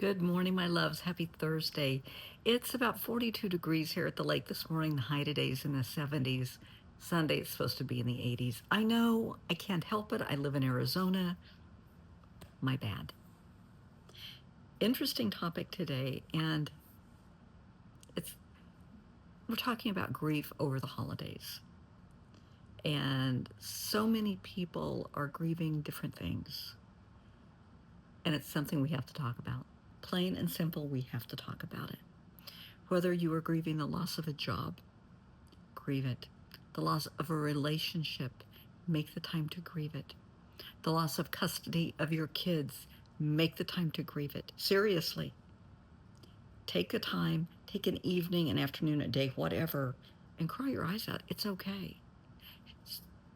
Good morning, my loves. Happy Thursday. It's about 42 degrees here at the lake this morning. The high today's in the 70s. Sunday it's supposed to be in the 80s. I know, I can't help it. I live in Arizona. My bad. Interesting topic today, and we're talking about grief over the holidays. And so many people are grieving different things. And it's something we have to talk about. Plain and simple, we have to talk about it. Whether you are grieving the loss of a job, grieve it. The loss of a relationship, make the time to grieve it. The loss of custody of your kids, make the time to grieve it. Seriously. Take a time, take an evening, an afternoon, a day, whatever, and cry your eyes out. It's okay.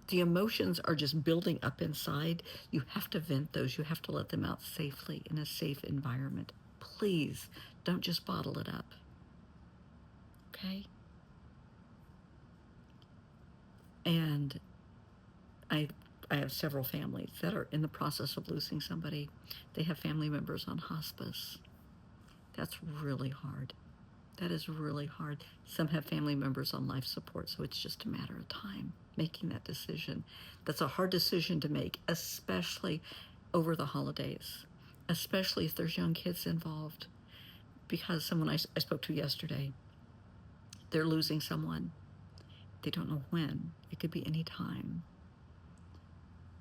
The emotions are just building up inside. You have to vent those. You have to let them out safely in a safe environment. Please don't just bottle it up. Okay? And I have several families that are in the process of losing somebody. They have family members on hospice. That's really hard. That is really hard. Some have family members on life support, so it's just a matter of time making that decision. That's a hard decision to make, especially over the holidays, especially if there's young kids involved. Because someone I spoke to yesterday, they're losing someone. They don't know when. It could be any time.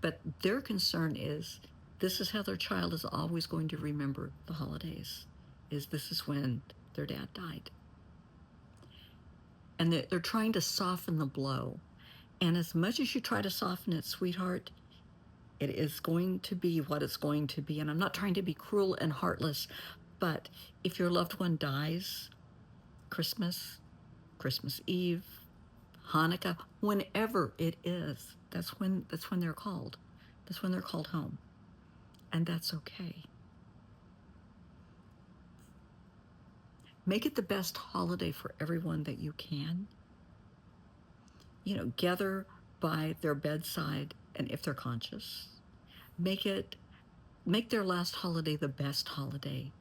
But their concern is this is how their child is always going to remember the holidays, is this is when their dad died. And they're trying to soften the blow. And as much as you try to soften it, sweetheart, it is going to be what it's going to be. And I'm not trying to be cruel and heartless, but if your loved one dies, Christmas, Christmas Eve, Hanukkah, whenever it is, that's when they're called. That's when they're called home. And that's okay. Make it the best holiday for everyone that you can. Gather by their bedside, and if they're conscious, make their last holiday the best holiday.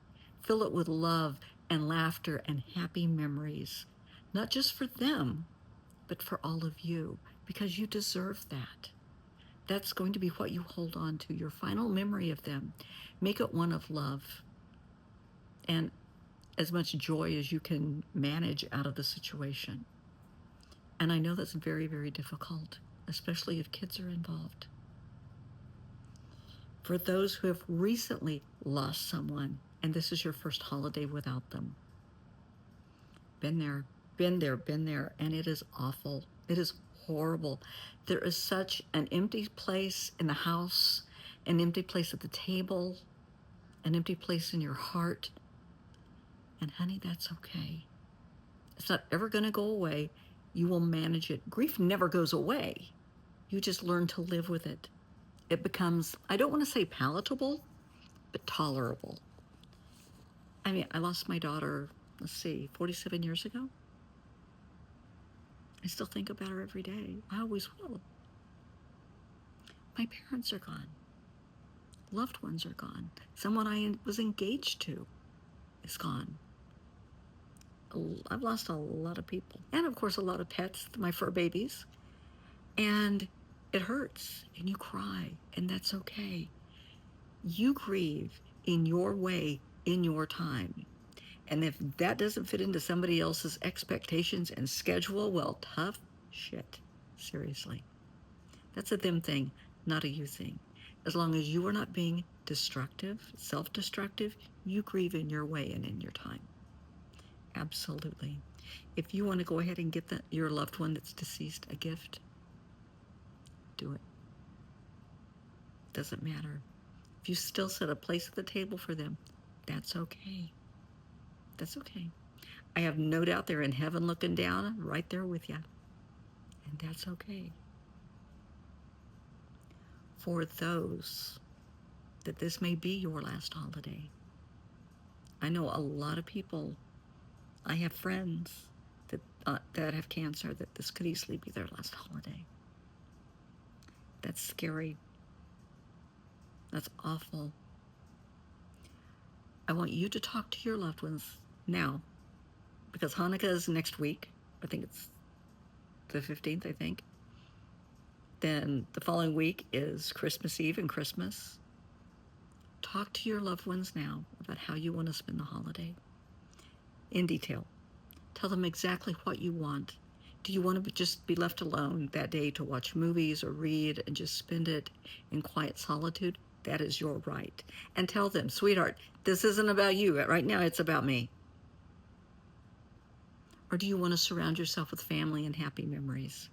Fill it with love and laughter and happy memories, not just for them, but for all of you, because you deserve that. That's going to be what you hold on to, your final memory of them. Make it one of love and as much joy as you can manage out of the situation. And I know that's very, very difficult, especially if kids are involved. For those who have recently lost someone, and this is your first holiday without them, been there, and it is awful. It is horrible. There is such an empty place in the house, an empty place at the table, an empty place in your heart. And honey, that's okay. It's not ever going to go away. You will manage it. Grief never goes away. You just learn to live with it. It becomes, I don't want to say palatable, but tolerable. I mean, I lost my daughter, 47 years ago. I still think about her every day. I always will. My parents are gone. Loved ones are gone. Someone I was engaged to is gone. I've lost a lot of people. And of course, a lot of pets, my fur babies. And it hurts, and you cry, and that's okay. You grieve in your way, in your time. And if that doesn't fit into somebody else's expectations and schedule, well, tough shit. Seriously. That's a them thing, not a you thing. As long as you are not being destructive, self-destructive, you grieve in your way and in your time. Absolutely. If you want to go ahead and get your loved one that's deceased a gift, do it. Doesn't matter. If you still set a place at the table for them, that's okay. That's okay. I have no doubt they're in heaven looking down right there with you. And that's okay. For those that this may be your last holiday, I know a lot of people, I have friends that have cancer, that this could easily be their last holiday. That's scary. That's awful. I want you to talk to your loved ones now, because Hanukkah is next week. I think it's the 15th, I think. Then the following week is Christmas Eve and Christmas. Talk to your loved ones now about how you want to spend the holiday in detail. Tell them exactly what you want. Do you want to just be left alone that day to watch movies or read and just spend it in quiet solitude? That is your right. And tell them, sweetheart, this isn't about you. Right now, it's about me. Or do you want to surround yourself with family and happy memories?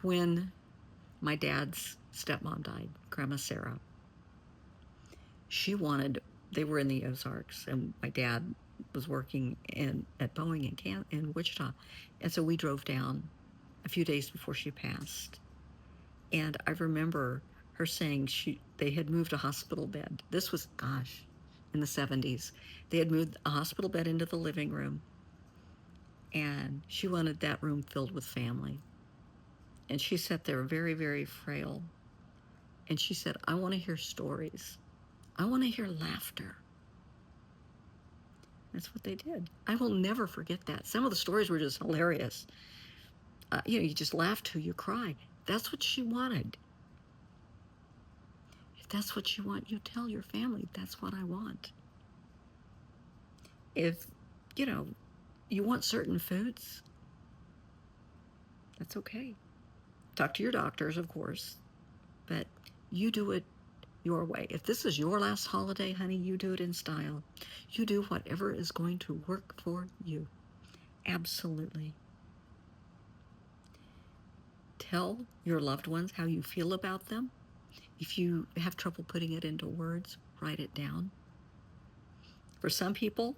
When my dad's stepmom died, Grandma Sarah, they were in the Ozarks, and my dad was working at Boeing in Wichita. And so we drove down a few days before she passed. And I remember her saying they had moved a hospital bed. This was, gosh, in the 70s. They had moved a hospital bed into the living room, and she wanted that room filled with family. And she sat there very, very frail. And she said, I want to hear stories. I want to hear laughter. That's what they did. I will never forget that. Some of the stories were just hilarious. You just laugh till you cry. That's what she wanted. If that's what you want, you tell your family, that's what I want. If, you want certain foods, that's okay. Talk to your doctors, of course, but you do it your way. If this is your last holiday, honey, you do it in style. You do whatever is going to work for you. Absolutely. Tell your loved ones how you feel about them. If you have trouble putting it into words, write it down. For some people,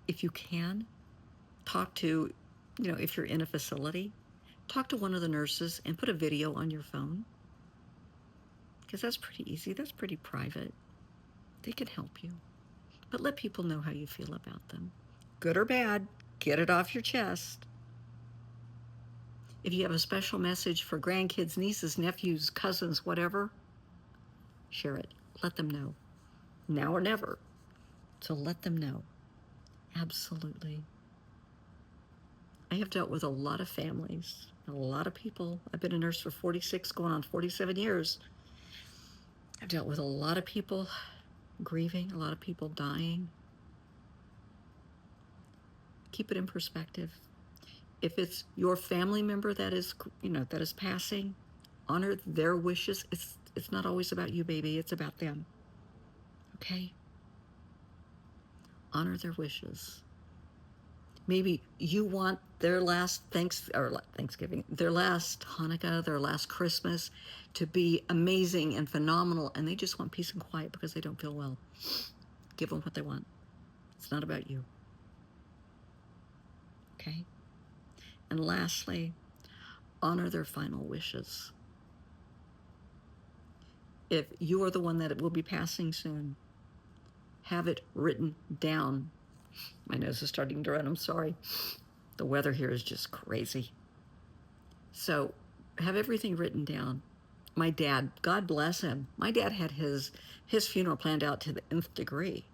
if you can, talk to, if you're in a facility, talk to one of the nurses and put a video on your phone. Because that's pretty easy. That's pretty private. They can help you. But let people know how you feel about them. Good or bad, get it off your chest. If you have a special message for grandkids, nieces, nephews, cousins, whatever, share it. Let them know. Now or never. So let them know. Absolutely. I have dealt with a lot of families, a lot of people. I've been a nurse for 46, going on 47 years. I've dealt with a lot of people grieving, a lot of people dying. Keep it in perspective. If it's your family member that is passing, honor their wishes. It's not always about you, baby. It's about them. Okay? Honor their wishes. Maybe you want their last Thanksgiving, their last Hanukkah, their last Christmas to be amazing and phenomenal, and they just want peace and quiet because they don't feel well. Give them what they want. It's not about you. Okay? And lastly, honor their final wishes. If you are the one that will be passing soon, have it written down. My nose is starting to run, I'm sorry. The weather here is just crazy. So have everything written down. My dad, God bless him, my dad had his funeral planned out to the nth degree.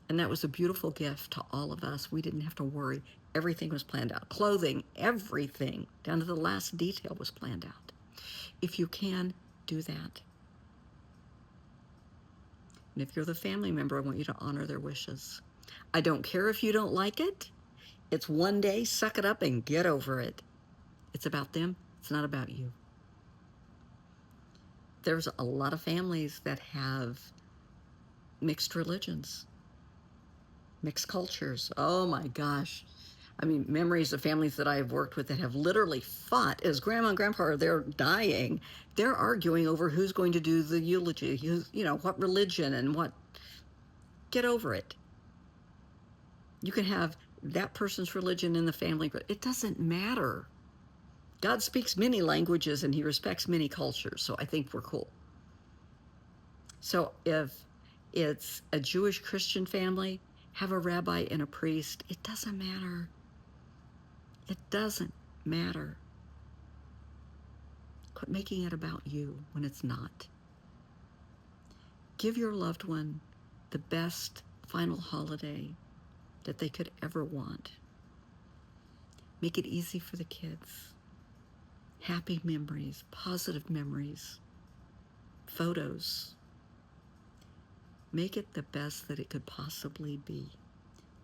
And that was a beautiful gift to all of us. We didn't have to worry. Everything was planned out. Clothing, everything, down to the last detail was planned out. If you can, do that. And if you're the family member, I want you to honor their wishes. I don't care if you don't like it. It's one day, suck it up and get over it. It's about them. It's not about you. There's a lot of families that have mixed religions, mixed cultures. Oh my gosh. I mean, memories of families that I have worked with that have literally fought as grandma and grandpa, they're dying. They're arguing over who's going to do the eulogy, what religion and what. Get over it. You can have that person's religion in the family. It doesn't matter. God speaks many languages and he respects many cultures, so I think we're cool. So if it's a Jewish Christian family, have a rabbi and a priest. It doesn't matter. It doesn't matter. Quit making it about you when it's not. Give your loved one the best final holiday that they could ever want. Make it easy for the kids. Happy memories, positive memories, photos. Make it the best that it could possibly be.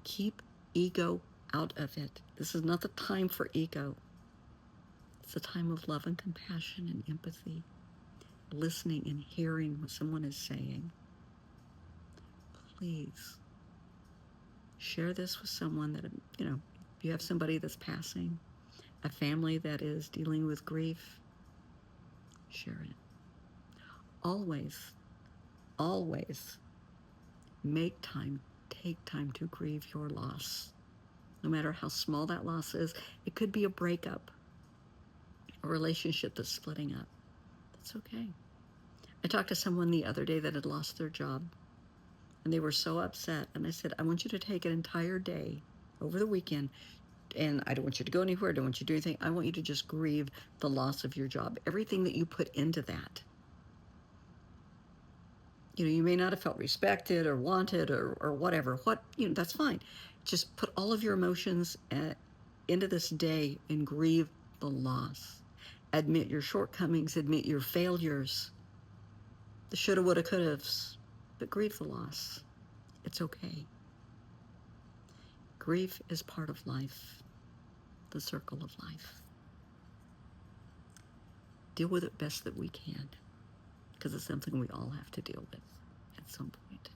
Keep ego out of it. This is not the time for ego. It's a time of love and compassion and empathy, listening and hearing what someone is saying. Please share this with someone that, if you have somebody that's passing, a family that is dealing with grief, share it. Always, always make time, take time to grieve your loss. No matter how small that loss is, it could be a breakup, a relationship that's splitting up. That's okay. I talked to someone the other day that had lost their job, and they were so upset. And I said, I want you to take an entire day over the weekend, and I don't want you to go anywhere. I don't want you to do anything. I want you to just grieve the loss of your job, everything that you put into that. You may not have felt respected or wanted or whatever. That's fine. Just put all of your emotions into this day and grieve the loss. Admit your shortcomings, admit your failures, the shoulda, woulda, coulda's, but grieve the loss. It's okay. Grief is part of life, the circle of life. Deal with it best that we can, because it's something we all have to deal with at some point.